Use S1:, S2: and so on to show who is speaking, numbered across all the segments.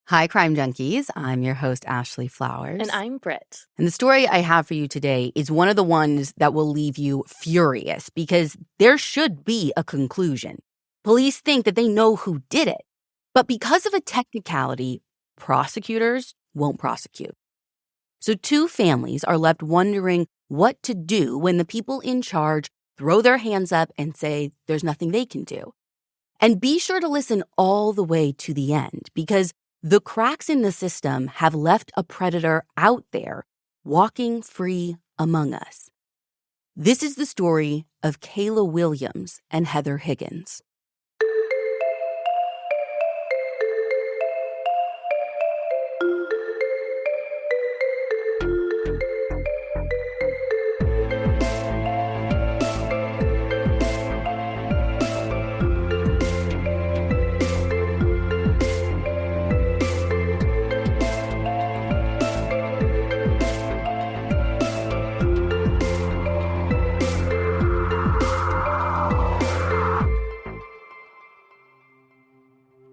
S1: Hi, Crime Junkies. I'm your host, Ashley Flowers.
S2: And I'm Britt.
S1: And the story I have for you today is one of the ones that will leave you furious because there should be a conclusion. Police think that they know who did it, but because of a technicality, prosecutors won't prosecute. So two families are left wondering what to do when the people in charge throw their hands up and say there's nothing they can do. And be sure to listen all the way to the end because the cracks in the system have left a predator out there walking free among us. This is the story of Kayla Williams and Heather Higgins.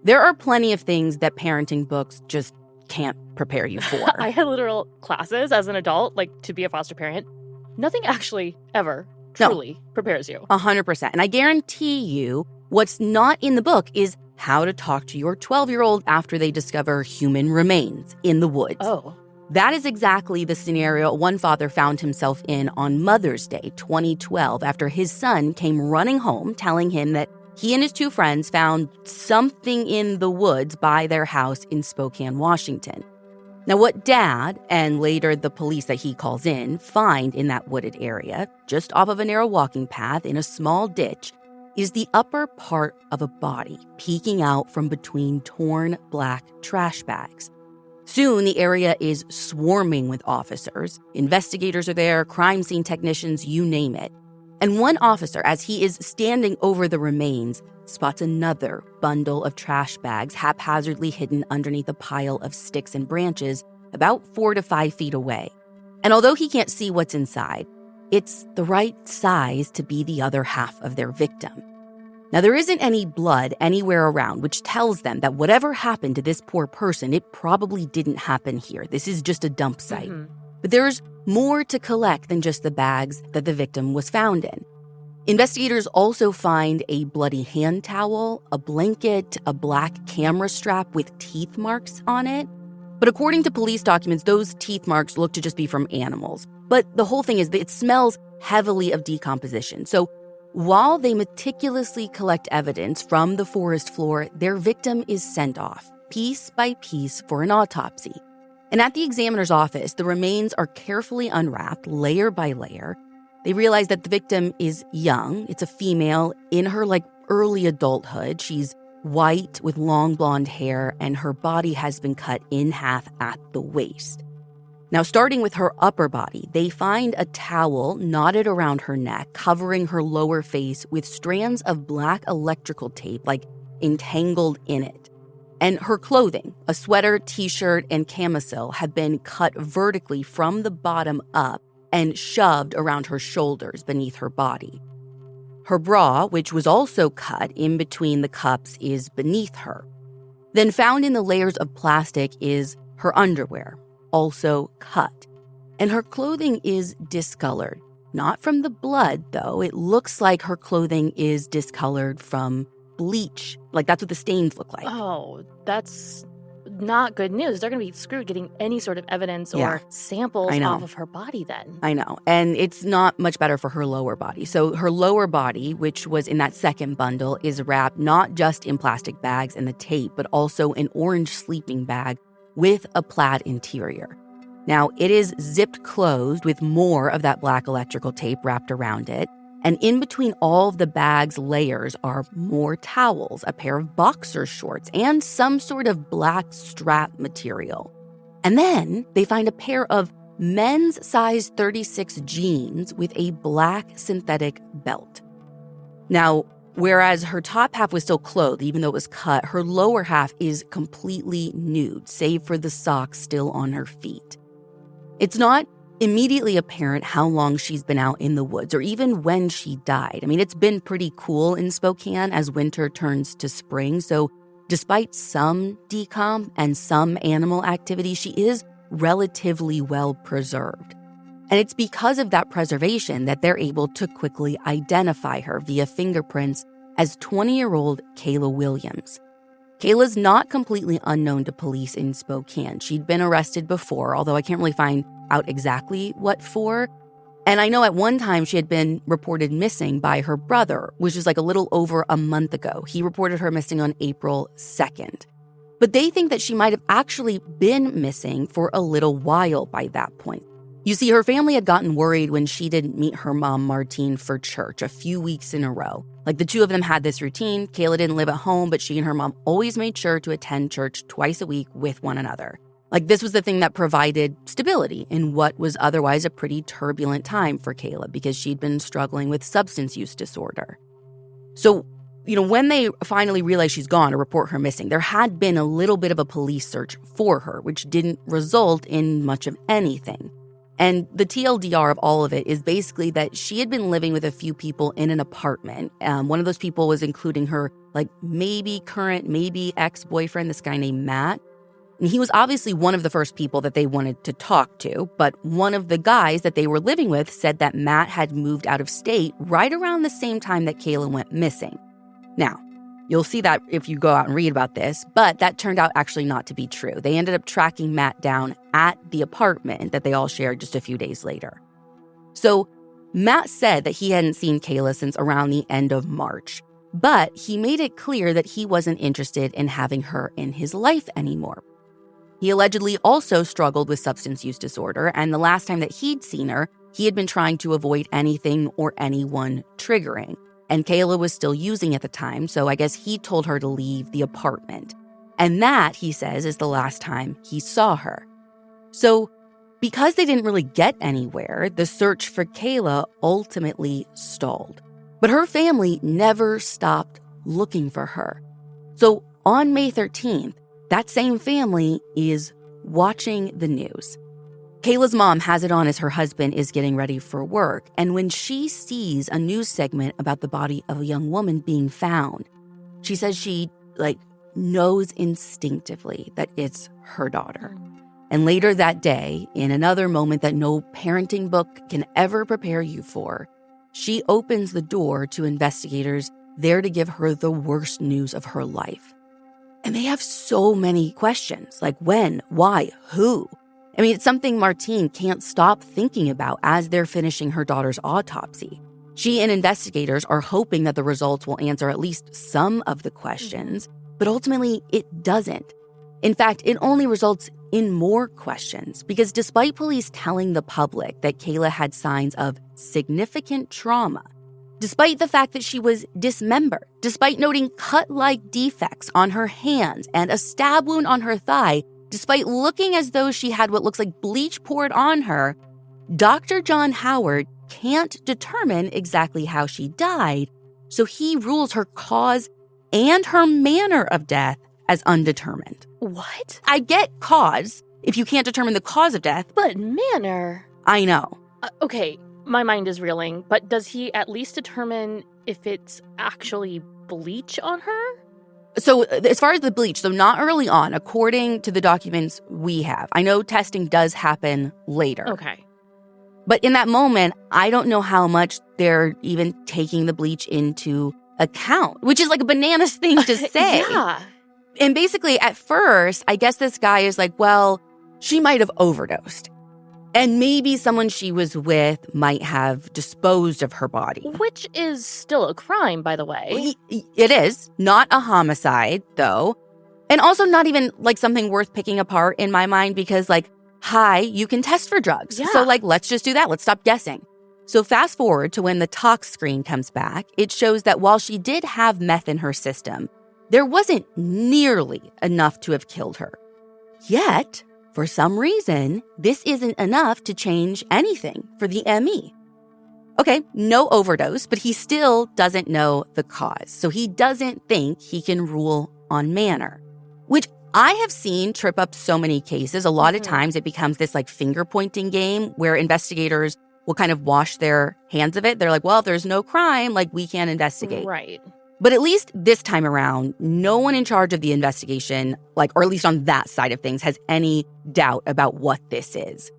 S1: There are plenty of things that parenting books just can't prepare you for.
S2: I had literal classes as an adult, to be a foster parent. Nothing actually ever truly prepares you.
S1: 100%. And I guarantee you, what's not in the book is how to talk to your 12-year-old after they discover human remains in the woods.
S2: Oh.
S1: That is exactly the scenario one father found himself in on Mother's Day 2012 after his son came running home telling him that he and his two friends found something in the woods by their house in Spokane, Washington. Now, what Dad, and later the police that he calls in, find in that wooded area, just off of a narrow walking path in a small ditch, is the upper part of a body peeking out from between torn black trash bags. Soon, the area is swarming with officers. Investigators are there, crime scene technicians, you name it. And one officer, as he is standing over the remains, spots another bundle of trash bags haphazardly hidden underneath a pile of sticks and branches about 4 to 5 feet away. And although he can't see what's inside, it's the right size to be the other half of their victim. Now, there isn't any blood anywhere around, which tells them that whatever happened to this poor person, it probably didn't happen here. This is just a dump site. Mm-hmm. But there's more to collect than just the bags that the victim was found in. Investigators also find a bloody hand towel, a blanket, a black camera strap with teeth marks on it. But according to police documents, those teeth marks look to just be from animals. But the whole thing is that it smells heavily of decomposition. So while they meticulously collect evidence from the forest floor, their victim is sent off, piece by piece, for an autopsy. And at the examiner's office, the remains are carefully unwrapped, layer by layer. They realize that the victim is young. It's a female in her, early adulthood. She's white with long blonde hair, and her body has been cut in half at the waist. Now, starting with her upper body, they find a towel knotted around her neck, covering her lower face with strands of black electrical tape, entangled in it. And her clothing, a sweater, t-shirt, and camisole, have been cut vertically from the bottom up and shoved around her shoulders beneath her body. Her bra, which was also cut in between the cups, is beneath her. Then found in the layers of plastic is her underwear, also cut. And her clothing is discolored. Not from the blood, though. It looks like her clothing is discolored from bleach. That's what the stains look like.
S2: Oh, that's not good news. They're going to be screwed getting any sort of evidence or samples off of her body then.
S1: I know. And it's not much better for her lower body. So her lower body, which was in that second bundle, is wrapped not just in plastic bags and the tape, but also an orange sleeping bag with a plaid interior. Now, it is zipped closed with more of that black electrical tape wrapped around it. And in between all of the bag's layers are more towels, a pair of boxer shorts, and some sort of black strap material. And then they find a pair of men's size 36 jeans with a black synthetic belt. Now, whereas her top half was still clothed, even though it was cut, her lower half is completely nude, save for the socks still on her feet. It's not immediately apparent how long she's been out in the woods or even when she died. I mean, it's been pretty cool in Spokane as winter turns to spring, so despite some decomp and some animal activity, she is relatively well preserved. And it's because of that preservation that they're able to quickly identify her via fingerprints as 20-year-old Kayla Williams. Kayla's not completely unknown to police in Spokane. She'd been arrested before, although I can't really find out exactly what for. And I know at one time she had been reported missing by her brother, which is like a little over a month ago. He reported her missing on April 2nd. But they think that she might have actually been missing for a little while by that point. You see, her family had gotten worried when she didn't meet her mom, Martine, for church a few weeks in a row. Like, the two of them had this routine. Kayla didn't live at home, but she and her mom always made sure to attend church twice a week with one another. Like, this was the thing that provided stability in what was otherwise a pretty turbulent time for Kayla because she'd been struggling with substance use disorder. So, when they finally realized she's gone or report her missing, there had been a little bit of a police search for her, which didn't result in much of anything. And the TLDR of all of it is basically that she had been living with a few people in an apartment. One of those people was including her, maybe current, maybe ex-boyfriend, this guy named Matt. And he was obviously one of the first people that they wanted to talk to. But one of the guys that they were living with said that Matt had moved out of state right around the same time that Kayla went missing. Now, you'll see that if you go out and read about this, but that turned out actually not to be true. They ended up tracking Matt down at the apartment that they all shared just a few days later. So Matt said that he hadn't seen Kayla since around the end of March, but he made it clear that he wasn't interested in having her in his life anymore. He allegedly also struggled with substance use disorder, and the last time that he'd seen her, he had been trying to avoid anything or anyone triggering. And Kayla was still using at the time, so I guess he told her to leave the apartment. And that, he says, is the last time he saw her. So because they didn't really get anywhere, the search for Kayla ultimately stalled. But her family never stopped looking for her. So on May 13th, that same family is watching the news. Kayla's mom has it on as her husband is getting ready for work, and when she sees a news segment about the body of a young woman being found, she says she, knows instinctively that it's her daughter. And later that day, in another moment that no parenting book can ever prepare you for, she opens the door to investigators there to give her the worst news of her life. And they have so many questions, like when, why, who? I mean, it's something Martine can't stop thinking about as they're finishing her daughter's autopsy. She and investigators are hoping that the results will answer at least some of the questions, but ultimately it doesn't. In fact, it only results in more questions because despite police telling the public that Kayla had signs of significant trauma, despite the fact that she was dismembered, despite noting cut-like defects on her hands and a stab wound on her thigh, despite looking as though she had what looks like bleach poured on her, Dr. John Howard can't determine exactly how she died, so he rules her cause and her manner of death as undetermined.
S2: What?
S1: I get cause if you can't determine the cause of death.
S2: But manner?
S1: I know.
S2: Okay, my mind is reeling, but does he at least determine if it's actually bleach on her?
S1: So as far as the bleach, so not early on, according to the documents we have. I know testing does happen later.
S2: Okay.
S1: But in that moment, I don't know how much they're even taking the bleach into account, which is like a bananas thing to say.
S2: Yeah.
S1: And basically, at first, I guess this guy is like, well, she might have overdosed. And maybe someone she was with might have disposed of her body.
S2: Which is still a crime, by the way.
S1: It is. Not a homicide, though. And also not even, something worth picking apart in my mind because, hi, you can test for drugs.
S2: Yeah.
S1: So, let's just do that. Let's stop guessing. So fast forward to when the tox screen comes back. It shows that while she did have meth in her system, there wasn't nearly enough to have killed her. Yet, for some reason, this isn't enough to change anything for the ME. Okay, no overdose, but he still doesn't know the cause. So he doesn't think he can rule on manner, which I have seen trip up so many cases. A lot of times it becomes this finger pointing game where investigators will kind of wash their hands of it. They're like, well, if there's no crime, we can't investigate.
S2: Right.
S1: But at least this time around, no one in charge of the investigation, or at least on that side of things, has any doubt about what this is.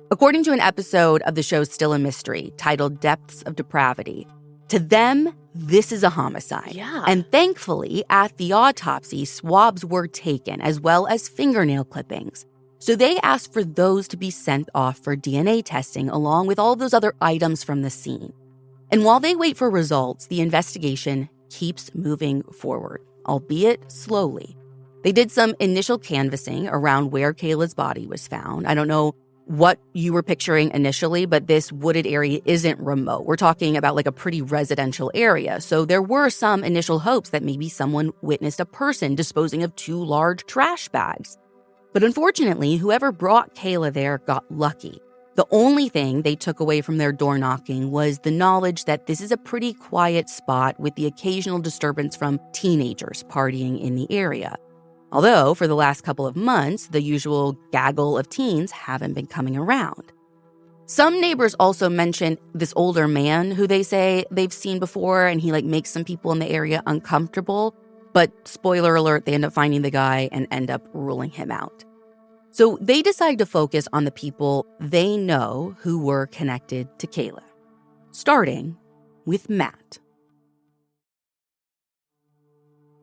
S1: According to an episode of the show Still a Mystery titled Depths of Depravity, to them, this is a homicide.
S2: Yeah.
S1: And thankfully, at the autopsy, swabs were taken, as well as fingernail clippings. So they asked for those to be sent off for DNA testing, along with all those other items from the scene. And while they wait for results, the investigation keeps moving forward, albeit slowly. They did some initial canvassing around where Kayla's body was found. I don't know what you were picturing initially, but this wooded area isn't remote. We're talking about a pretty residential area. So there were some initial hopes that maybe someone witnessed a person disposing of 2 large trash bags. But unfortunately, whoever brought Kayla there got lucky. The only thing they took away from their door knocking was the knowledge that this is a pretty quiet spot with the occasional disturbance from teenagers partying in the area. Although, for the last couple of months, the usual gaggle of teens haven't been coming around. Some neighbors also mention this older man who they say they've seen before, and he makes some people in the area uncomfortable. But spoiler alert, they end up finding the guy and end up ruling him out. So they decide to focus on the people they know who were connected to Kayla, starting with Matt.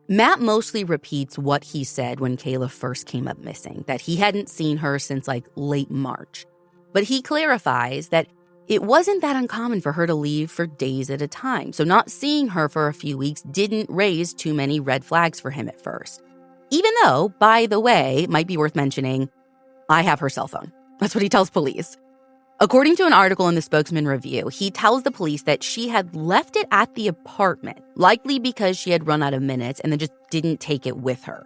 S1: Matt mostly repeats what he said when Kayla first came up missing, that he hadn't seen her since late March. But he clarifies that it wasn't that uncommon for her to leave for days at a time, so not seeing her for a few weeks didn't raise too many red flags for him at first. Even though, by the way, it might be worth mentioning, I have her cell phone. That's what he tells police. According to an article in the Spokesman Review, he tells the police that she had left it at the apartment, likely because she had run out of minutes and then just didn't take it with her.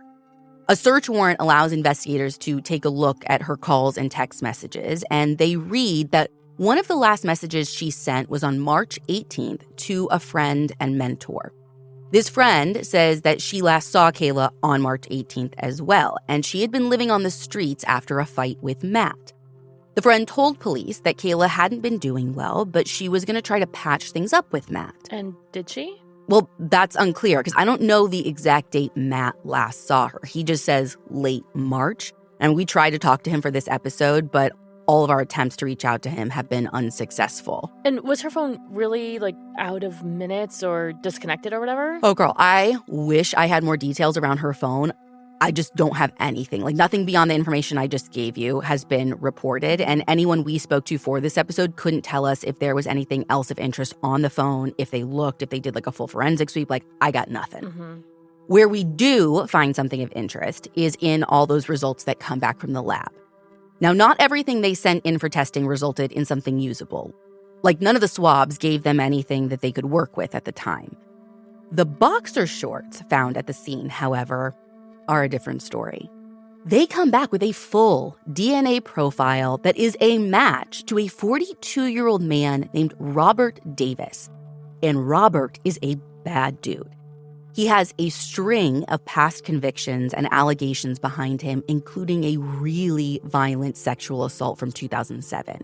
S1: A search warrant allows investigators to take a look at her calls and text messages, and they read that one of the last messages she sent was on March 18th to a friend and mentor. This friend says that she last saw Kayla on March 18th as well, and she had been living on the streets after a fight with Matt. The friend told police that Kayla hadn't been doing well, but she was going to try to patch things up with Matt.
S2: And did she?
S1: Well, that's unclear because I don't know the exact date Matt last saw her. He just says late March, and we tried to talk to him for this episode, but all of our attempts to reach out to him have been unsuccessful.
S2: And was her phone really out of minutes or disconnected or whatever?
S1: Oh, girl, I wish I had more details around her phone. I just don't have anything. Nothing beyond the information I just gave you has been reported. And anyone we spoke to for this episode couldn't tell us if there was anything else of interest on the phone, if they looked, if they did a full forensic sweep. I got nothing.
S2: Mm-hmm.
S1: Where we do find something of interest is in all those results that come back from the lab. Now, not everything they sent in for testing resulted in something usable. None of the swabs gave them anything that they could work with at the time. The boxer shorts found at the scene, however, are a different story. They come back with a full DNA profile that is a match to a 42-year-old man named Robert Davis. And Robert is a bad dude. He has a string of past convictions and allegations behind him, including a really violent sexual assault from 2007.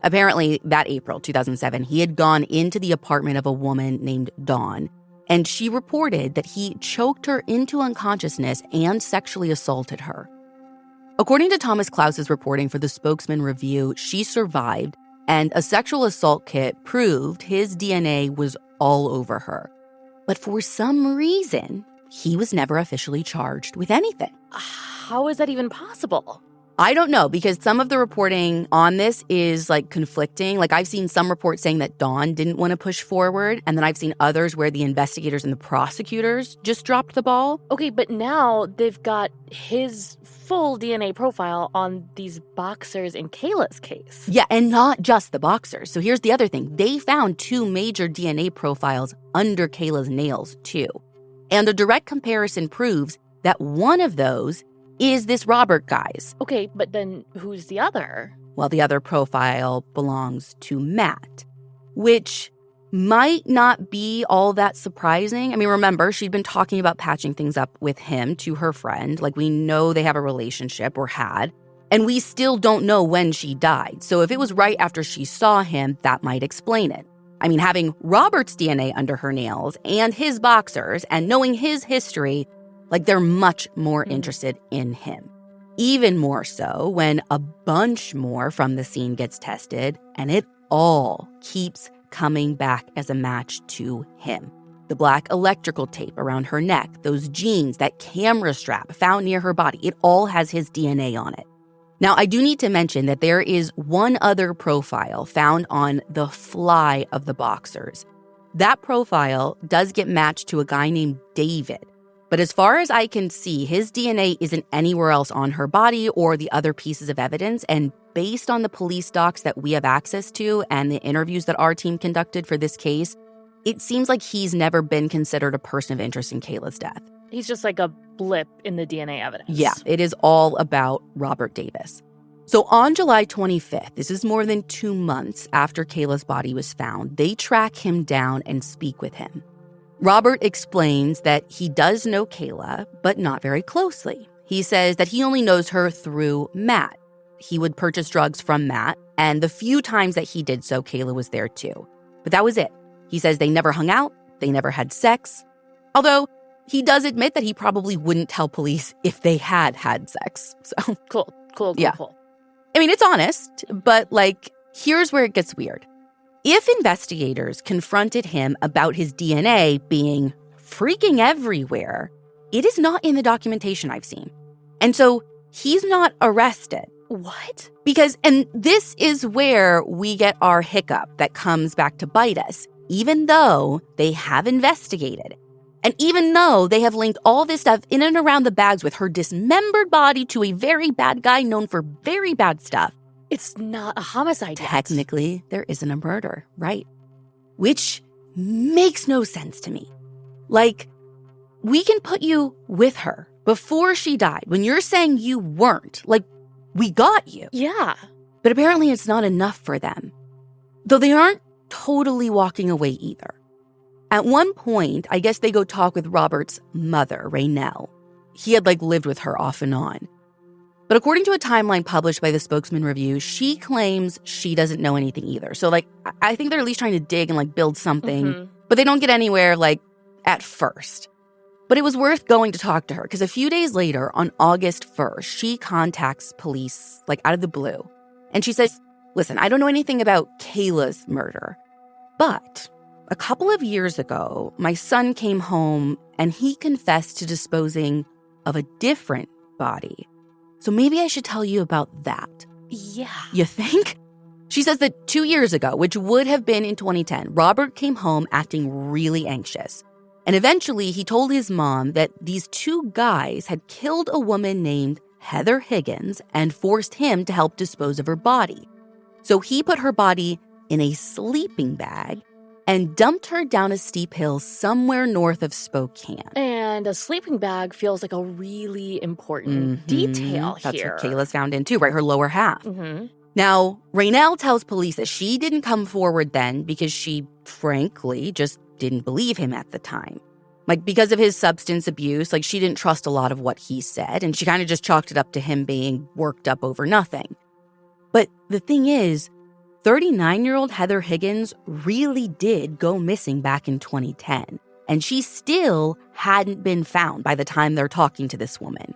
S1: Apparently, that April 2007, he had gone into the apartment of a woman named Dawn, and she reported that he choked her into unconsciousness and sexually assaulted her. According to Thomas Klaus's reporting for the Spokesman Review, she survived, and a sexual assault kit proved his DNA was all over her. But for some reason, he was never officially charged with anything.
S2: How is that even possible?
S1: I don't know, because some of the reporting on this is conflicting. I've seen some reports saying that Dawn didn't want to push forward, and then I've seen others where the investigators and the prosecutors just dropped the ball.
S2: Okay, but now they've got his full DNA profile on these boxers in Kayla's case.
S1: Yeah, and not just the boxers. So here's the other thing. They found 2 major DNA profiles under Kayla's nails, too. And a direct comparison proves that one of those is this Robert guy's.
S2: Okay, but then who's the other?
S1: Well, the other profile belongs to Matt, which might not be all that surprising. I mean, remember, she'd been talking about patching things up with him to her friend. We know they have a relationship, or had, and we still don't know when she died. So if it was right after she saw him, that might explain it. I mean, having Robert's DNA under her nails and his boxers and knowing his history, like they're much more interested in him. Even more so when a bunch more from the scene gets tested, and it all keeps coming back as a match to him. The black electrical tape around her neck, those jeans, that camera strap found near her body, it all has his DNA on it. Now, I do need to mention that there is one other profile found on the fly of the boxers. That profile does get matched to a guy named David. But as far as I can see, his DNA isn't anywhere else on her body or the other pieces of evidence. And based on the police docs that we have access to and the interviews that our team conducted for this case, it seems like he's never been considered a person of interest in Kayla's death.
S2: He's just like a blip in the DNA evidence.
S1: Yeah, it is all about Robert Davis. So on July 25th, this is more than 2 months after Kayla's body was found, they track him down and speak with him. Robert explains that he does know Kayla, but not very closely. He says that he only knows her through Matt. He would purchase drugs from Matt, and the few times that he did so, Kayla was there too. But that was it. He says they never hung out, they never had sex. Although he does admit that he probably wouldn't tell police if they had had sex. So
S2: Cool.
S1: I mean, it's honest, but here's where it gets weird. If investigators confronted him about his DNA being freaking everywhere, it is not in the documentation I've seen. And so he's not arrested.
S2: What?
S1: And this is where we get our hiccup that comes back to bite us, even though they have investigated. And even though they have linked all this stuff in and around the bags with her dismembered body to a very bad guy known for very bad stuff,
S2: it's not a homicide yet.
S1: Technically, there isn't a murder, right? Which makes no sense to me. We can put you with her before she died. When you're saying you weren't, we got you.
S2: Yeah.
S1: But apparently it's not enough for them. Though they aren't totally walking away either. At one point, I guess they go talk with Robert's mother, Raynell. He had lived with her off and on. But according to a timeline published by the Spokesman Review, she claims she doesn't know anything either. So, I think they're at least trying to dig and, build something. But they don't get anywhere, at first. But it was worth going to talk to her because a few days later, on August 1st, she contacts police, out of the blue. And she says, listen, I don't know anything about Kayla's murder. But a couple of years ago, my son came home and he confessed to disposing of a different body. So maybe I should tell you about that.
S2: Yeah.
S1: You think? She says that 2 years ago, which would have been in 2010, Robert came home acting really anxious. And eventually he told his mom that these two guys had killed a woman named Heather Higgins and forced him to help dispose of her body. So he put her body in a sleeping bag and dumped her down a steep hill somewhere north of Spokane.
S2: And a sleeping bag feels like a really important detail
S1: That's
S2: here.
S1: what Kayla's found in too, right? Her lower half. Now, Raynell tells police that she didn't come forward then because she, frankly, just didn't believe him at the time. Because of his substance abuse, she didn't trust a lot of what he said, and she kind of just chalked it up to him being worked up over nothing. But the thing is, 39-year-old Heather Higgins really did go missing back in 2010, and she still hadn't been found by the time they're talking to this woman.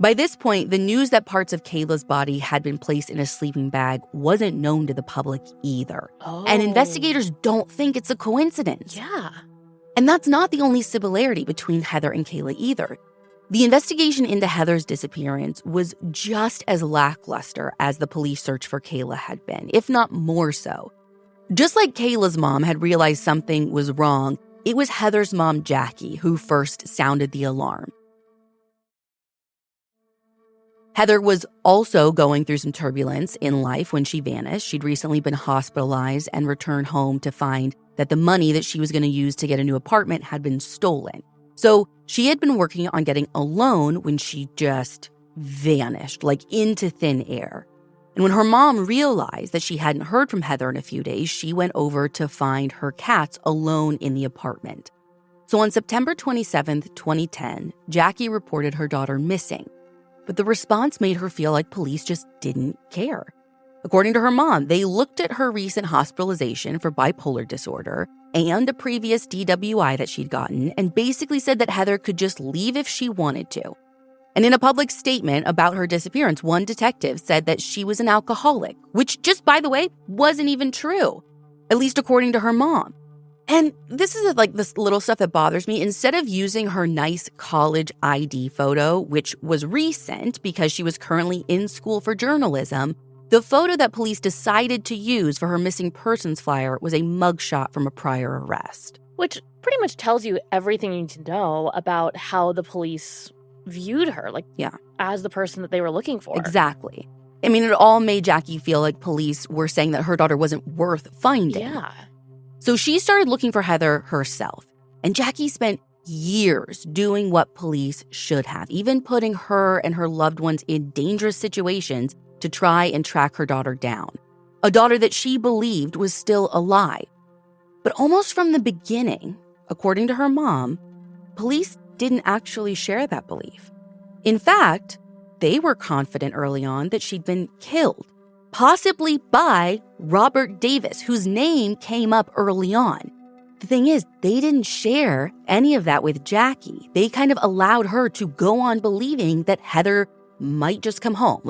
S1: By this point, the news that parts of Kayla's body had been placed in a sleeping bag wasn't known to the public either.
S2: Oh.
S1: And investigators don't think it's a coincidence.
S2: Yeah.
S1: And that's not the only similarity between Heather and Kayla either. The investigation into Heather's disappearance was just as lackluster as the police search for Kayla had been, if not more so. Just like Kayla's mom had realized something was wrong, it was Heather's mom, Jackie, who first sounded the alarm. Heather was also going through some turbulence in life when she vanished. She'd recently been hospitalized and returned home to find that the money that she was going to use to get a new apartment had been stolen. So she had been working on getting a loan when she just vanished, into thin air. And when her mom realized that she hadn't heard from Heather in a few days, she went over to find her cats alone in the apartment. So on September 27th, 2010, Jackie reported her daughter missing. But the response made her feel like police just didn't care. According to her mom, they looked at her recent hospitalization for bipolar disorder and a previous DWI that she'd gotten and basically said that Heather could just leave if she wanted to. And in a public statement about her disappearance, one detective said that she was an alcoholic, which just, by the way, wasn't even true, at least according to her mom. And this is this little stuff that bothers me. Instead of using her nice college ID photo, which was recent because she was currently in school for journalism, the photo that police decided to use for her missing persons flyer was a mugshot from a prior arrest.
S2: Which pretty much tells you everything you need to know about how the police viewed her, as the person that they were looking for.
S1: Exactly. I mean, it all made Jackie feel like police were saying that her daughter wasn't worth finding.
S2: Yeah.
S1: So she started looking for Heather herself. And Jackie spent years doing what police should have, even putting her and her loved ones in dangerous situations to try and track her daughter down, a daughter that she believed was still alive. But almost from the beginning, according to her mom, police didn't actually share that belief. In fact, they were confident early on that she'd been killed, possibly by Robert Davis, whose name came up early on. The thing is, they didn't share any of that with Jackie. They kind of allowed her to go on believing that Heather might just come home.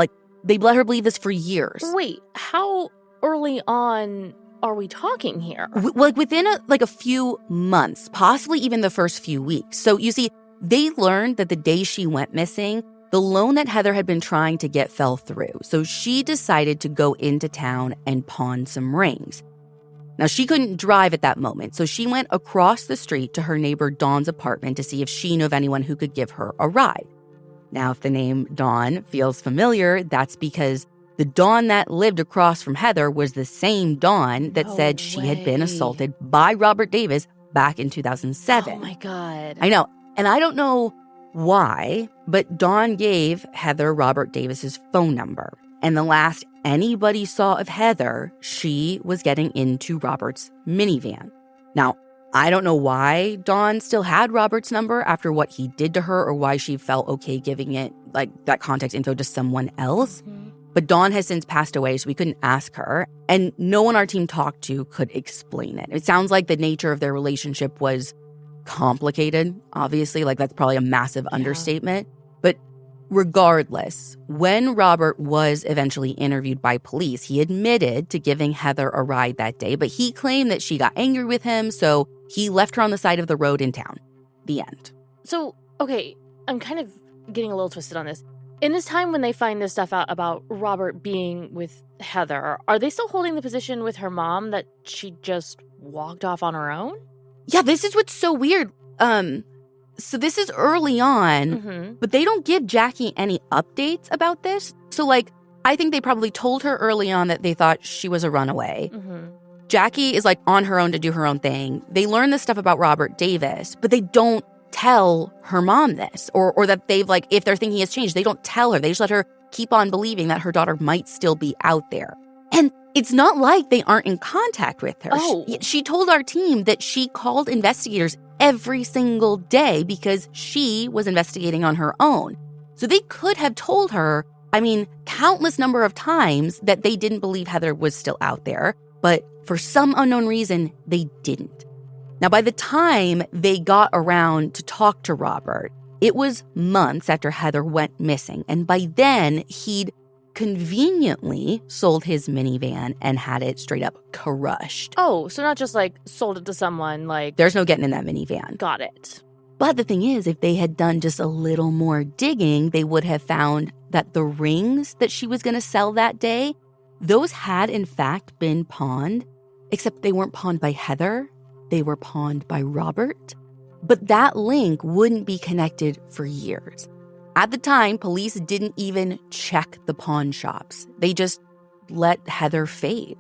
S1: They let her believe this for years.
S2: Wait, how early on are we talking here?
S1: Within a few months, possibly even the first few weeks. So you see, they learned that the day she went missing, the loan that Heather had been trying to get fell through. So she decided to go into town and pawn some rings. Now, she couldn't drive at that moment, so she went across the street to her neighbor Dawn's apartment to see if she knew of anyone who could give her a ride. Now, if the name Dawn feels familiar, that's because the Dawn that lived across from Heather was the same Dawn that said she had been assaulted by Robert Davis back in 2007.
S2: Oh, my God.
S1: I know. And I don't know why, but Dawn gave Heather Robert Davis's phone number. And the last anybody saw of Heather, she was getting into Robert's minivan. Now, I don't know why Dawn still had Robert's number after what he did to her or why she felt okay giving it, that contact info to someone else. Mm-hmm. But Dawn has since passed away, so we couldn't ask her. And no one our team talked to could explain it. It sounds like the nature of their relationship was complicated, obviously. That's probably a massive understatement. But regardless, when Robert was eventually interviewed by police, he admitted to giving Heather a ride that day, but he claimed that she got angry with him, so he left her on the side of the road in town. The end.
S2: So, okay, I'm kind of getting a little twisted on this. In this time when they find this stuff out about Robert being with Heather, are they still holding the position with her mom that she just walked off on her own?
S1: Yeah, this is what's so weird. So this is early on, but they don't give Jackie any updates about this. So, I think they probably told her early on that they thought she was a runaway. Jackie is, on her own to do her own thing. They learn this stuff about Robert Davis, but they don't tell her mom this. Or that they've, if their thinking has changed, they don't tell her. They just let her keep on believing that her daughter might still be out there. And it's not like they aren't in contact with her.
S2: Oh.
S1: She told our team that she called investigators every single day because she was investigating on her own. So they could have told her, countless number of times that they didn't believe Heather was still out there, but for some unknown reason, they didn't. Now, by the time they got around to talk to Robert, it was months after Heather went missing, and by then, he'd conveniently sold his minivan and had it straight up crushed.
S2: Oh, so not just sold it to someone
S1: There's no getting in that minivan.
S2: Got it.
S1: But the thing is, if they had done just a little more digging, they would have found that the rings that she was going to sell that day, those had in fact been pawned, except they weren't pawned by Heather. They were pawned by Robert. But that link wouldn't be connected for years. At the time, police didn't even check the pawn shops. They just let Heather fade.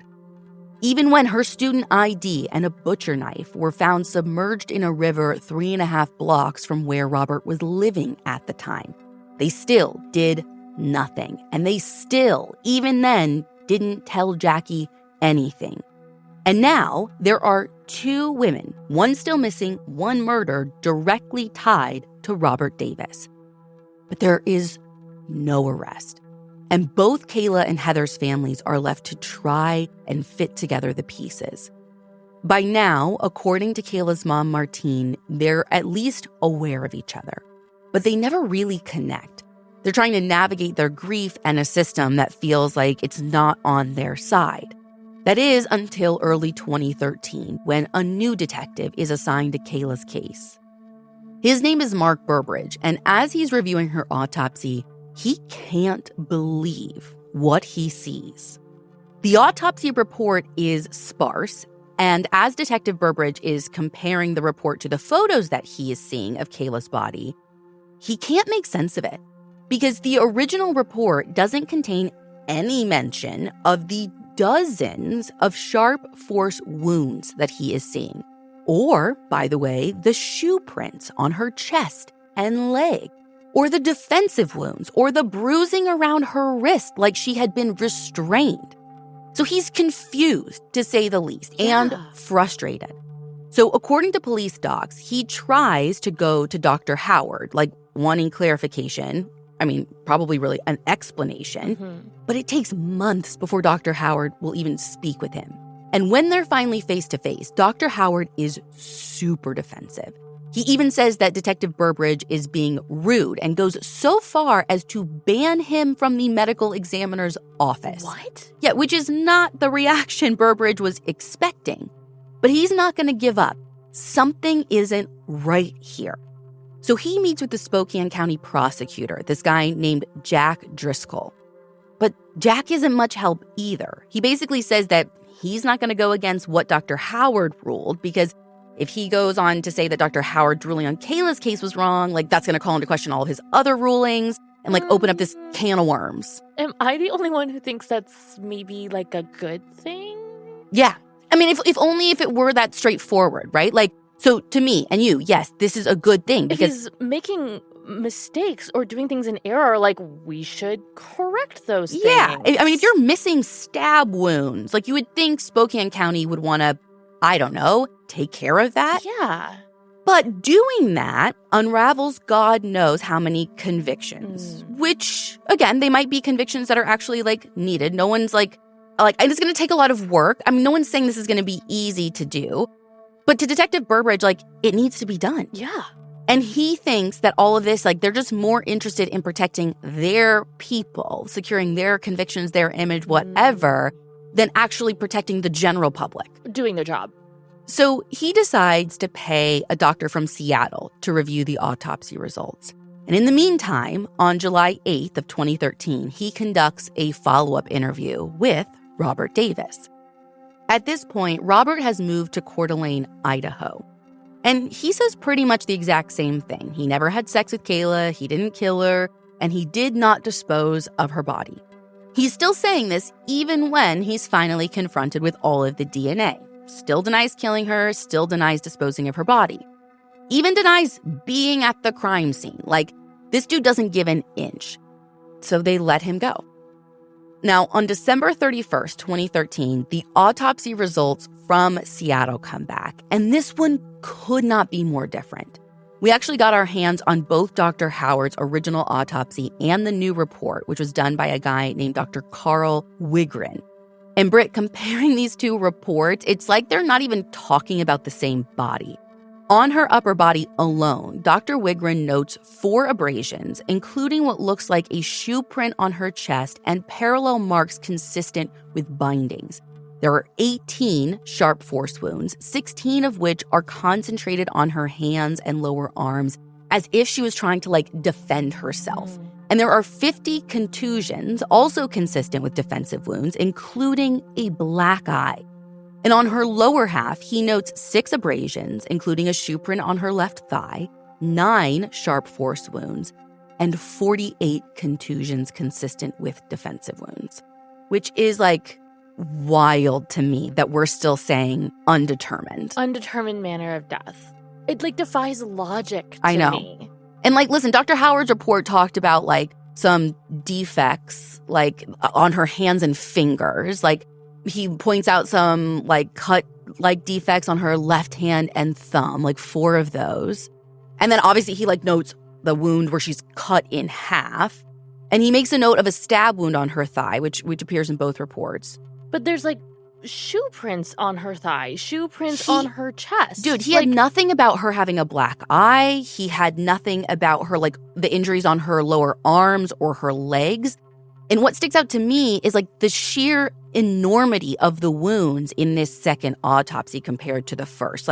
S1: Even when her student ID and a butcher knife were found submerged in a river 3.5 blocks from where Robert was living at the time, they still did nothing. And they still, even then, didn't tell Jackie anything. And now there are 2 women, one still missing, one murdered, directly tied to Robert Davis. But there is no arrest. And both Kayla and Heather's families are left to try and fit together the pieces. By now, according to Kayla's mom, Martine, they're at least aware of each other, but they never really connect. They're trying to navigate their grief and a system that feels like it's not on their side. That is until early 2013, when a new detective is assigned to Kayla's case. His name is Mark Burbridge, and as he's reviewing her autopsy, he can't believe what he sees. The autopsy report is sparse, and as Detective Burbridge is comparing the report to the photos that he is seeing of Kayla's body, he can't make sense of it because the original report doesn't contain any mention of the dozens of sharp force wounds that he is seeing. Or, by the way, the shoe prints on her chest and leg, or the defensive wounds, or the bruising around her wrist like she had been restrained. So he's confused, to say the least, and frustrated. So according to police docs, he tries to go to Dr. Howard, like wanting clarification. I mean, probably really an explanation. But it takes months before Dr. Howard will even speak with him. And when they're finally face-to-face, Dr. Howard is super defensive. He even says that Detective Burbridge is being rude and goes so far as to ban him from the medical examiner's office.
S2: What?
S1: Yeah, which is not the reaction Burbridge was expecting. But he's not going to give up. Something isn't right here. So he meets with the Spokane County prosecutor, this guy named Jack Driscoll. But Jack isn't much help either. He basically says that he's not going to go against what Dr. Howard ruled because if he goes on to say that Dr. Howard's ruling on Kayla's case was wrong, like that's going to call into question all of his other rulings and like open up this can of worms.
S2: Am I the only one who thinks that's maybe like a good thing?
S1: Yeah. I mean, if only if it were that straightforward, right? Like, so to me and you, yes, this is a good thing because
S2: if he's making mistakes or doing things in error, like we should correct those things.
S1: Yeah. I mean, if you're missing stab wounds, like you would think Spokane County would want to, I don't know, take care of that.
S2: Yeah.
S1: But doing that unravels God knows how many convictions, which, again, they might be convictions that are actually, like, needed. No one's like, and it's going to take a lot of work. I mean, no one's saying this is going to be easy to do. But to Detective Burbridge, like, it needs to be done.
S2: Yeah.
S1: And he thinks that all of this, like, they're just more interested in protecting their people, securing their convictions, their image, whatever, than actually protecting the general public.
S2: Doing their job.
S1: So he decides to pay a doctor from Seattle to review the autopsy results. And in the meantime, on July 8th of 2013, he conducts a follow-up interview with Robert Davis. At this point, Robert has moved to Coeur d'Alene, Idaho. And he says pretty much the exact same thing. He never had sex with Kayla, he didn't kill her, and he did not dispose of her body. He's still saying this even when he's finally confronted with all of the DNA. Still denies killing her, still denies disposing of her body. Even denies being at the crime scene. Like, this dude doesn't give an inch. So they let him go. Now, on December 31st, 2013, the autopsy results from Seattle come back, and this one could not be more different. We actually got our hands on both Dr. Howard's original autopsy and the new report, which was done by a guy named Dr. Carl Wigren. And Britt, comparing these two reports, it's like they're not even talking about the same body. On her upper body alone, Dr. Wigren notes 4 abrasions, including what looks like a shoe print on her chest and parallel marks consistent with bindings. There are 18 sharp force wounds, 16 of which are concentrated on her hands and lower arms, as if she was trying to, defend herself. And there are 50 contusions, also consistent with defensive wounds, including a black eye. And on her lower half, he notes 6 abrasions, including a shoe print on her left thigh, 9 sharp force wounds, and 48 contusions consistent with defensive wounds, which is, wild to me that we're still saying undetermined.
S2: Undetermined manner of death. It, defies logic to
S1: I know.
S2: me.
S1: And, listen, Dr. Howard's report talked about, some defects, on her hands and fingers. He points out some, cut, defects on her left hand and thumb, 4 of those. And then, obviously, he, notes the wound where she's cut in half. And he makes a note of a stab wound on her thigh, which appears in both reports.
S2: But there's, shoe prints on her thigh, shoe prints on her chest.
S1: Dude, he had nothing about her having a black eye. He had nothing about her, the injuries on her lower arms or her legs. And what sticks out to me is, the sheer enormity of the wounds in this second autopsy compared to the first.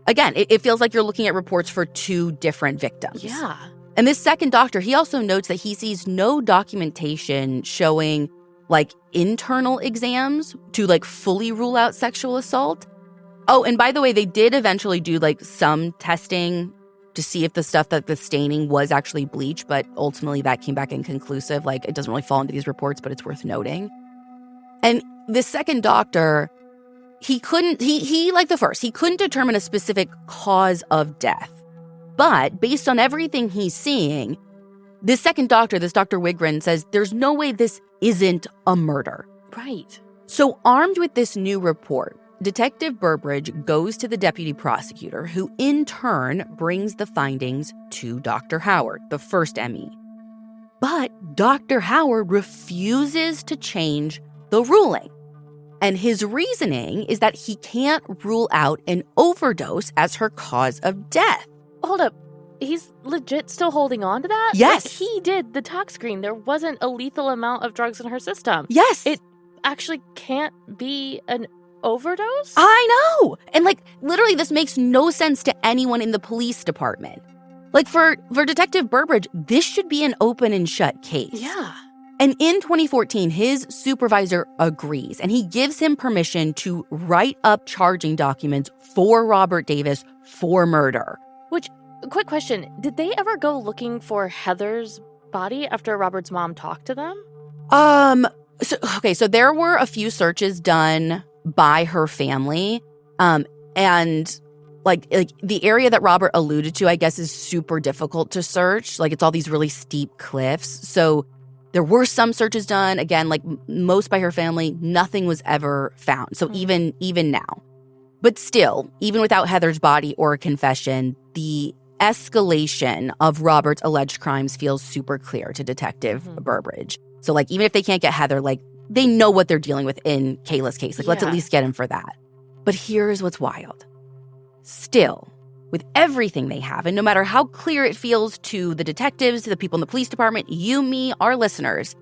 S1: Again, it feels like you're looking at reports for two different victims.
S2: Yeah.
S1: And this second doctor, he also notes that he sees no documentation showing internal exams to fully rule out sexual assault. Oh, and by the way, they did eventually do some testing to see if the stuff that the staining was actually bleach, but ultimately that came back inconclusive. It doesn't really fall into these reports, but it's worth noting. And this second doctor, he like the first, he couldn't determine a specific cause of death. But based on everything he's seeing, this second doctor, this Dr. Wigren, says there's no way this isn't a murder.
S2: Right.
S1: So armed with this new report, Detective Burbridge goes to the deputy prosecutor, who in turn brings the findings to Dr. Howard, the first ME. But Dr. Howard refuses to change the ruling. And his reasoning is that he can't rule out an overdose as her cause of death.
S2: Hold up. He's legit still holding on to that?
S1: Yes.
S2: He did the tox screen. There wasn't a lethal amount of drugs in her system.
S1: Yes.
S2: It actually can't be an overdose?
S1: I know. And literally this makes no sense to anyone in the police department. For Detective Burbridge, this should be an open and shut case.
S2: Yeah.
S1: And in 2014, his supervisor agrees, and he gives him permission to write up charging documents for Robert Davis for murder.
S2: Which, quick question, did they ever go looking for Heather's body after Robert's mom talked to them?
S1: So there were a few searches done by her family, and the area that Robert alluded to, I guess, is super difficult to search. It's all these really steep cliffs. So there were some searches done, again, most by her family. Nothing was ever found. So even now. But still, even without Heather's body or a confession, the escalation of Robert's alleged crimes feels super clear to Detective Burbridge. So, even if they can't get Heather, they know what they're dealing with in Kayla's case. Let's at least get him for that. But here's what's wild. Still, with everything they have, and no matter how clear it feels to the detectives, to the people in the police department, you, me, our listeners,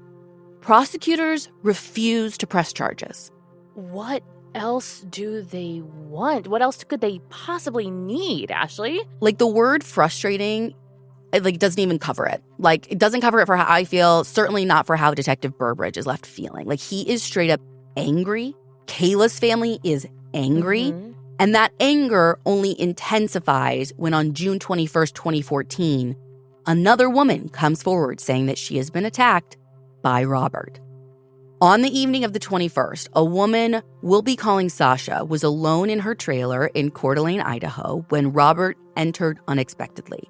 S1: prosecutors refuse to press charges.
S2: What else do they want? What else could they possibly need, Ashley?
S1: The word frustrating, it doesn't even cover it. It doesn't cover it for how I feel, certainly not for how Detective Burbridge is left feeling. He is straight up angry. Kayla's family is angry. And that anger only intensifies when on June 21st, 2014, another woman comes forward saying that she has been attacked by Robert. On the evening of the 21st, a woman we'll be calling Sasha was alone in her trailer in Coeur d'Alene, Idaho, when Robert entered unexpectedly.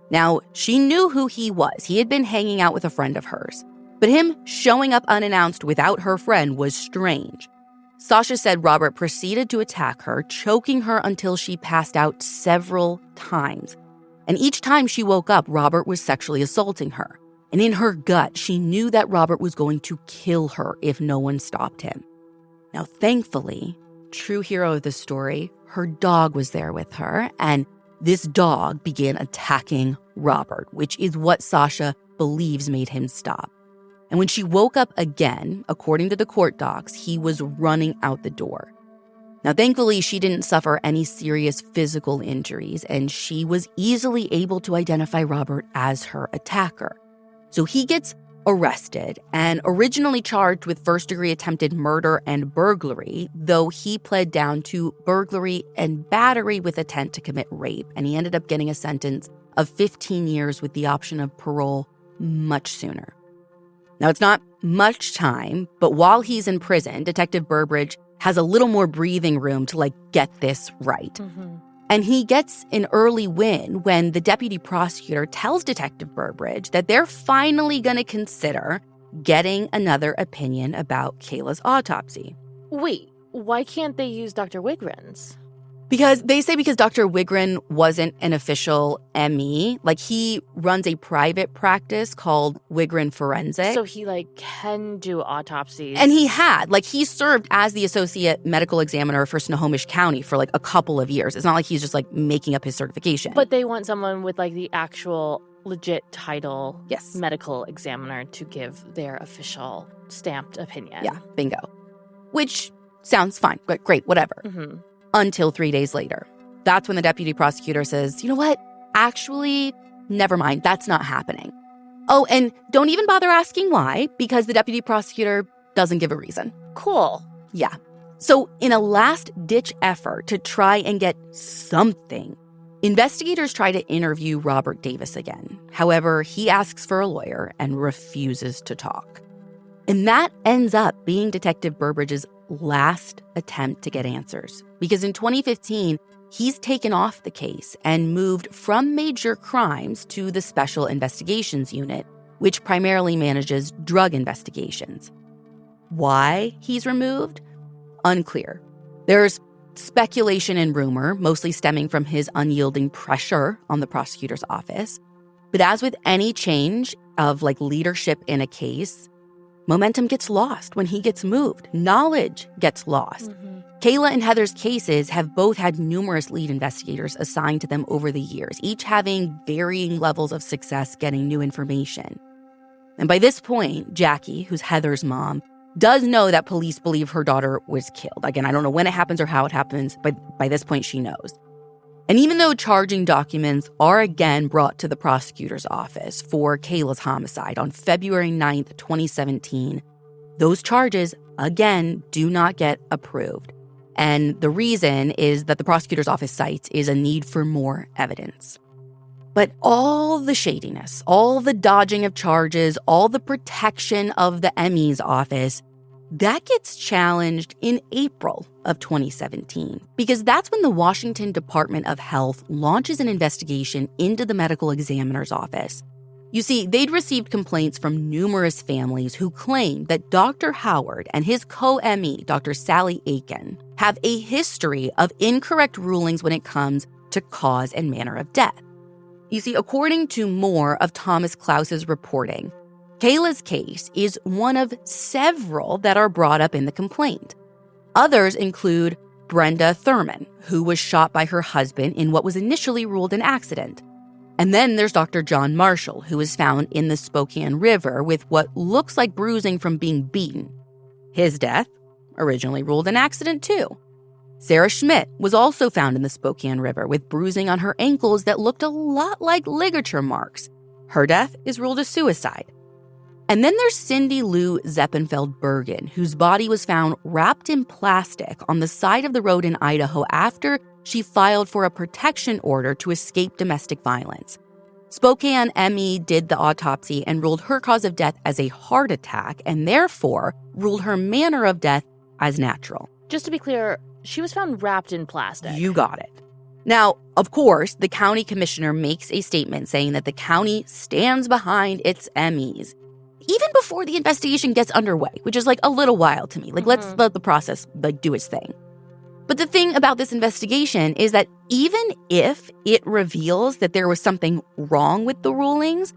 S1: Now, she knew who he was. He had been hanging out with a friend of hers. But him showing up unannounced without her friend was strange. Sasha said Robert proceeded to attack her, choking her until she passed out several times. And each time she woke up, Robert was sexually assaulting her. And in her gut, she knew that Robert was going to kill her if no one stopped him. Now, thankfully, true hero of the story, her dog was there with her, and this dog began attacking Robert, which is what Sasha believes made him stop. And when she woke up again, according to the court docs, he was running out the door. Now, thankfully, she didn't suffer any serious physical injuries, and she was easily able to identify Robert as her attacker. So he gets arrested and originally charged with first-degree attempted murder and burglary, though he pled down to burglary and battery with intent to commit rape, and he ended up getting a sentence of 15 years with the option of parole much sooner. Now, it's not much time, but while he's in prison, Detective Burbridge has a little more breathing room to, get this right. And he gets an early win when the deputy prosecutor tells Detective Burbridge that they're finally going to consider getting another opinion about Kayla's autopsy.
S2: Wait, why can't they use Dr. Wigren's?
S1: Because they say because Dr. Wigren wasn't an official ME, like he runs a private practice called Wigren Forensic.
S2: So he can do autopsies.
S1: And he served as the associate medical examiner for Snohomish County for a couple of years. It's not like he's just making up his certification.
S2: But they want someone with the actual legit title,
S1: yes,
S2: medical examiner to give their official stamped opinion.
S1: Yeah, bingo. Which sounds fine, great, whatever.
S2: Mm-hmm.
S1: Until 3 days later. That's when the deputy prosecutor says, you know what? Actually, never mind. That's not happening. Oh, and don't even bother asking why, because the deputy prosecutor doesn't give a reason.
S2: Cool.
S1: Yeah. So in a last-ditch effort to try and get something, investigators try to interview Robert Davis again. However, he asks for a lawyer and refuses to talk. And that ends up being Detective Burbridge's last attempt to get answers. Because in 2015, he's taken off the case and moved from major crimes to the Special Investigations Unit, which primarily manages drug investigations. Why he's removed? Unclear. There's speculation and rumor, mostly stemming from his unyielding pressure on the prosecutor's office. But as with any change of leadership in a case, momentum gets lost when he gets moved. Knowledge gets lost.
S2: Mm-hmm.
S1: Kayla and Heather's cases have both had numerous lead investigators assigned to them over the years, each having varying levels of success getting new information. And by this point, Jackie, who's Heather's mom, does know that police believe her daughter was killed. Again, I don't know when it happens or how it happens, but by this point she knows. And even though charging documents are again brought to the prosecutor's office for Kayla's homicide on February 9th, 2017, those charges, again, do not get approved. And the reason is that the prosecutor's office cites is a need for more evidence. But all the shadiness, all the dodging of charges, all the protection of the ME's office, that gets challenged in April of 2017, because that's when the Washington Department of Health launches an investigation into the medical examiner's office. You see, they'd received complaints from numerous families who claimed that Dr. Howard and his co-ME, Dr. Sally Aiken, have a history of incorrect rulings when it comes to cause and manner of death. You see, according to more of Thomas Klaus's reporting, Kayla's case is one of several that are brought up in the complaint. Others include Brenda Thurman, who was shot by her husband in what was initially ruled an accident. And then there's Dr. John Marshall, who was found in the Spokane River with what looks like bruising from being beaten. His death, originally ruled an accident too. Sarah Schmidt was also found in the Spokane River with bruising on her ankles that looked a lot like ligature marks. Her death is ruled a suicide. And then there's Cindy Lou Zeppenfeld-Bergen, whose body was found wrapped in plastic on the side of the road in Idaho after she filed for a protection order to escape domestic violence. Spokane ME did the autopsy and ruled her cause of death as a heart attack and therefore ruled her manner of death as natural.
S2: Just to be clear, she was found wrapped in plastic.
S1: You got it. Now, of course, the county commissioner makes a statement saying that the county stands behind its MEs, even before the investigation gets underway, which is a little wild to me. Let's let the process do its thing. But the thing about this investigation is that even if it reveals that there was something wrong with the rulings,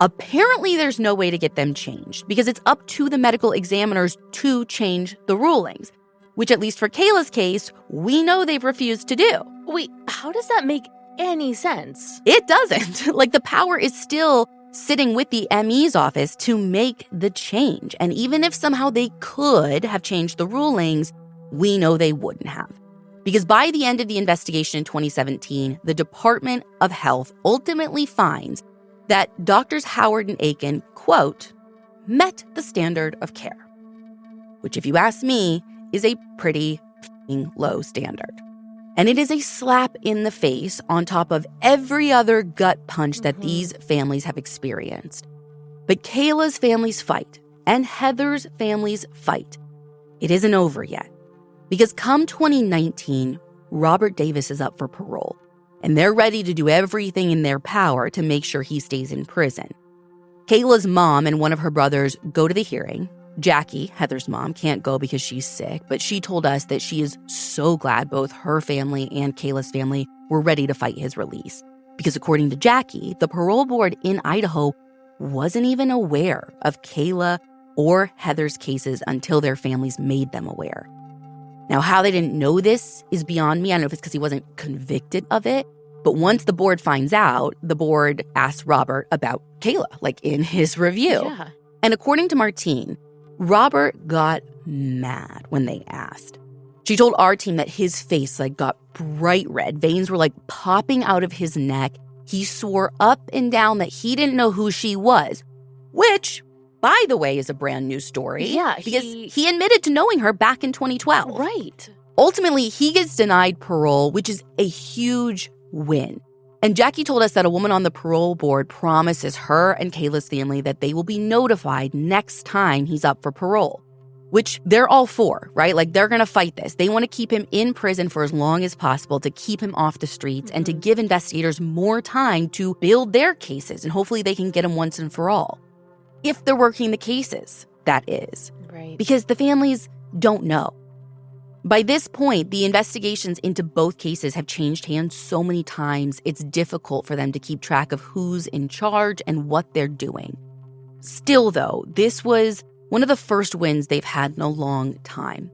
S1: apparently there's no way to get them changed because it's up to the medical examiners to change the rulings, which at least for Kayla's case, we know they've refused to do.
S2: Wait, how does that make any sense?
S1: It doesn't. The power is still sitting with the ME's office to make the change. And even if somehow they could have changed the rulings, we know they wouldn't have. Because by the end of the investigation in 2017, the Department of Health ultimately finds that Drs. Howard and Aiken, quote, met the standard of care, which if you ask me, is a pretty low standard. And it is a slap in the face on top of every other gut punch that these families have experienced. But Kayla's family's fight and Heather's family's fight, it isn't over yet. Because come 2019, Robert Davis is up for parole, and they're ready to do everything in their power to make sure he stays in prison. Kayla's mom and one of her brothers go to the hearing, Jackie, Heather's mom, can't go because she's sick, but she told us that she is so glad both her family and Kayla's family were ready to fight his release. Because according to Jackie, the parole board in Idaho wasn't even aware of Kayla or Heather's cases until their families made them aware. Now, how they didn't know this is beyond me. I don't know if it's because he wasn't convicted of it, but once the board finds out, the board asked Robert about Kayla, like in his review.
S2: Yeah.
S1: And according to Martine, Robert got mad when they asked. She told our team that his face got bright red. Veins were popping out of his neck. He swore up and down that he didn't know who she was, which, by the way, is a brand new story.
S2: Yeah,
S1: because he admitted to knowing her back in 2012.
S2: Right.
S1: Ultimately, he gets denied parole, which is a huge win. And Jackie told us that a woman on the parole board promises her and Kayla's family that they will be notified next time he's up for parole, which they're all for, right? They're going to fight this. They want to keep him in prison for as long as possible to keep him off the streets and to give investigators more time to build their cases, and hopefully they can get him once and for all. If they're working the cases, that is.
S2: Right.
S1: Because the families don't know. By this point, the investigations into both cases have changed hands so many times, it's difficult for them to keep track of who's in charge and what they're doing. Still, though, this was one of the first wins they've had in a long time.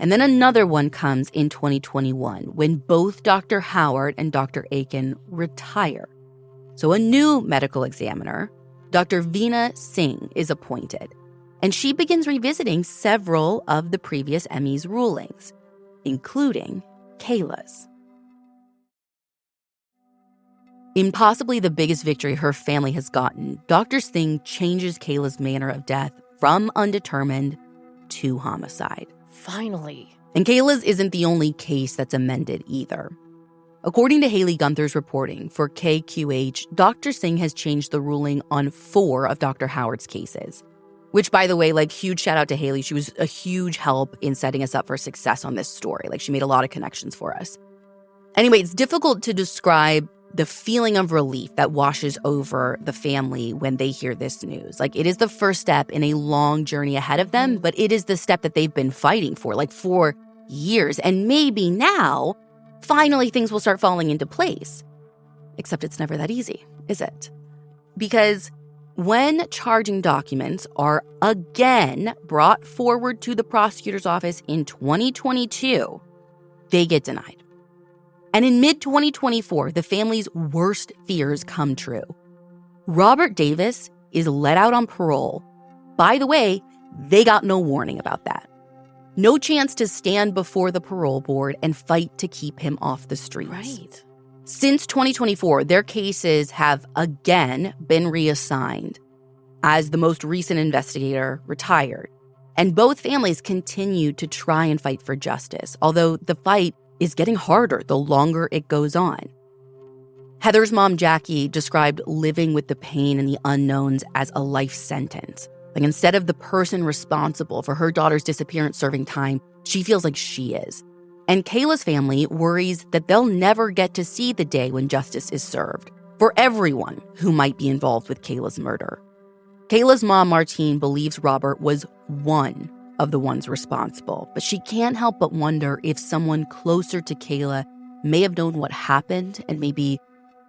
S1: And then another one comes in 2021 when both Dr. Howard and Dr. Aiken retire. So a new medical examiner, Dr. Veena Singh, is appointed. And she begins revisiting several of the previous Emmys' rulings, including Kayla's. In possibly the biggest victory her family has gotten, Dr. Singh changes Kayla's manner of death from undetermined to homicide.
S2: Finally.
S1: And Kayla's isn't the only case that's amended either. According to Haley Gunther's reporting for KQH, Dr. Singh has changed the ruling on 4 of Dr. Howard's cases. Which, by the way, huge shout out to Haley. She was a huge help in setting us up for success on this story. She made a lot of connections for us. Anyway, it's difficult to describe the feeling of relief that washes over the family when they hear this news. It is the first step in a long journey ahead of them, but it is the step that they've been fighting for years. And maybe now, finally, things will start falling into place. Except it's never that easy, is it? Because when charging documents are again brought forward to the prosecutor's office in 2022, they get denied. And in mid-2024, the family's worst fears come true. Robert Davis is let out on parole. By the way, they got no warning about that. No chance to stand before the parole board and fight to keep him off the streets.
S2: Right.
S1: Since 2024, their cases have again been reassigned as the most recent investigator retired. And both families continue to try and fight for justice, although the fight is getting harder the longer it goes on. Heather's mom, Jackie, described living with the pain and the unknowns as a life sentence. Instead of the person responsible for her daughter's disappearance serving time, she feels like she is. And Kayla's family worries that they'll never get to see the day when justice is served for everyone who might be involved with Kayla's murder. Kayla's mom, Martine, believes Robert was one of the ones responsible, but she can't help but wonder if someone closer to Kayla may have known what happened and maybe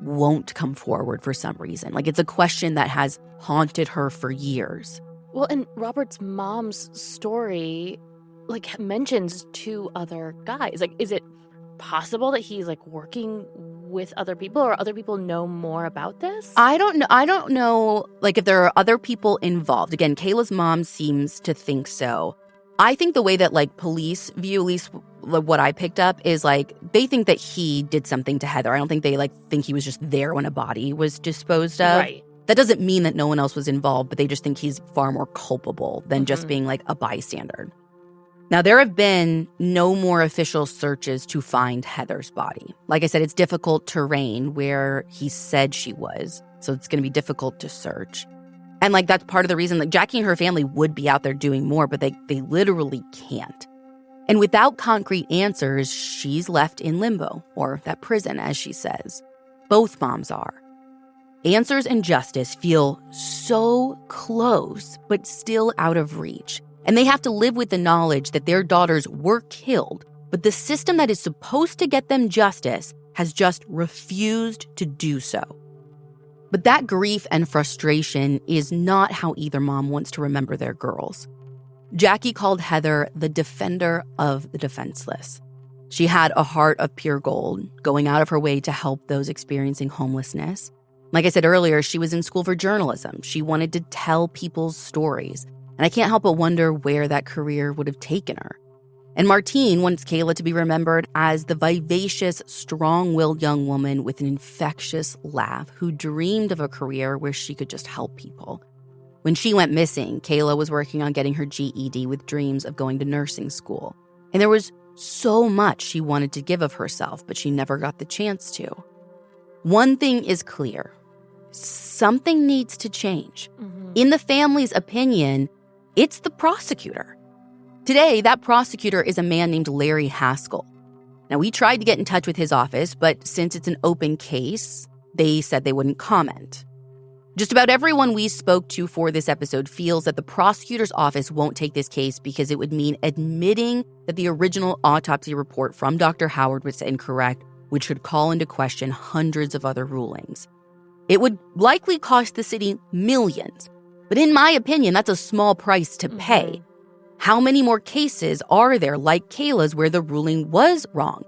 S1: won't come forward for some reason. It's a question that has haunted her for years.
S2: Well, and Robert's mom's story mentions 2 other guys. Is it possible that he's working with other people, or other people know more about this?
S1: I don't know if there are other people involved. Again, Kayla's mom seems to think so. I think the way that police view, at least what I picked up, is they think that he did something to Heather. I don't think they think he was just there when a body was disposed of.
S2: Right.
S1: That doesn't mean that no one else was involved, but they just think he's far more culpable than just being a bystander. Now, there have been no more official searches to find Heather's body. Like I said, it's difficult terrain where he said she was, so it's going to be difficult to search. And that's part of the reason Jackie and her family would be out there doing more, but they literally can't. And without concrete answers, she's left in limbo, or that prison, as she says. Both moms are. Answers and justice feel so close, but still out of reach. And they have to live with the knowledge that their daughters were killed, but the system that is supposed to get them justice has just refused to do so. But that grief and frustration is not how either mom wants to remember their girls. Jackie called Heather the defender of the defenseless. She had a heart of pure gold, going out of her way to help those experiencing homelessness. Like I said earlier, she was in school for journalism. She wanted to tell people's stories. And I can't help but wonder where that career would have taken her. And Martine wants Kayla to be remembered as the vivacious, strong-willed young woman with an infectious laugh who dreamed of a career where she could just help people. When she went missing, Kayla was working on getting her GED with dreams of going to nursing school. And there was so much she wanted to give of herself, but she never got the chance to. One thing is clear. Something needs to change. In the family's opinion, it's the prosecutor. Today, that prosecutor is a man named Larry Haskell. Now, we tried to get in touch with his office, but since it's an open case, they said they wouldn't comment. Just about everyone we spoke to for this episode feels that the prosecutor's office won't take this case because it would mean admitting that the original autopsy report from Dr. Howard was incorrect, which would call into question hundreds of other rulings. It would likely cost the city millions, but in my opinion, that's a small price to pay. How many more cases are there like Kayla's where the ruling was wrong?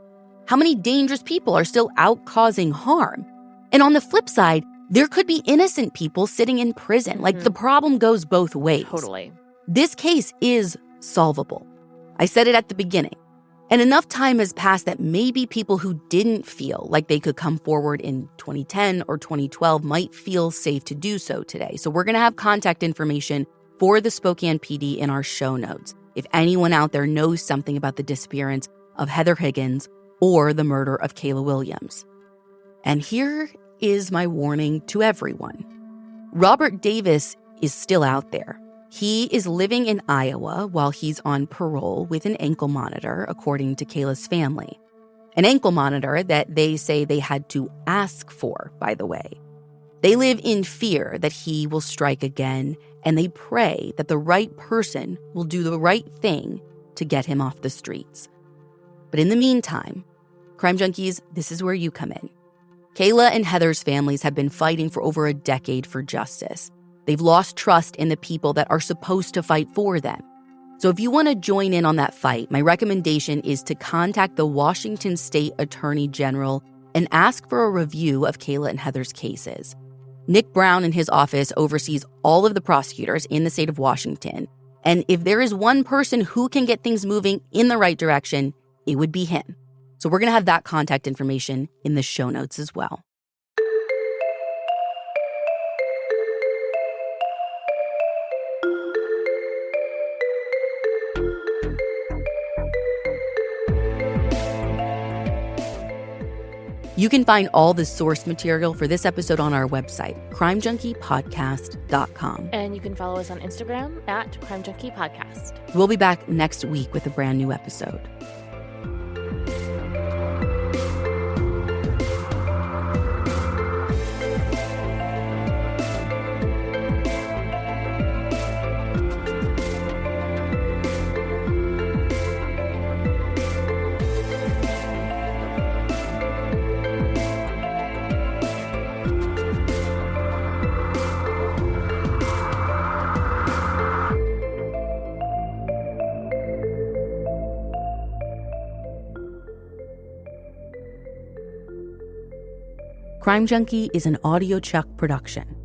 S1: How many dangerous people are still out causing harm? And on the flip side, there could be innocent people sitting in prison. Like, the problem goes both ways.
S2: Totally.
S1: This case is solvable. I said it at the beginning. And enough time has passed that maybe people who didn't feel like they could come forward in 2010 or 2012 might feel safe to do so today. So we're going to have contact information for the Spokane PD in our show notes if anyone out there knows something about the disappearance of Heather Higgins or the murder of Kayla Williams. And here is my warning to everyone. Robert Davis is still out there. He is living in Iowa while he's on parole with an ankle monitor, according to Kayla's family. An ankle monitor that they say they had to ask for, by the way. They live in fear that he will strike again, and they pray that the right person will do the right thing to get him off the streets. But in the meantime, Crime Junkies, this is where you come in. Kayla and Heather's families have been fighting for over a decade for justice. They've lost trust in the people that are supposed to fight for them. So if you want to join in on that fight, my recommendation is to contact the Washington State Attorney General and ask for a review of Kayla and Heather's cases. Nick Brown in his office oversees all of the prosecutors in the state of Washington. And if there is one person who can get things moving in the right direction, it would be him. So we're going to have that contact information in the show notes as well. You can find all the source material for this episode on our website, crimejunkiepodcast.com.
S2: And you can follow us on Instagram at Crime Junkie Podcast.
S1: We'll be back next week with a brand new episode. Crime Junkie is an Audio Chuck production.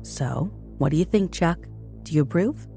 S1: So, what do you think, Chuck? Do you approve?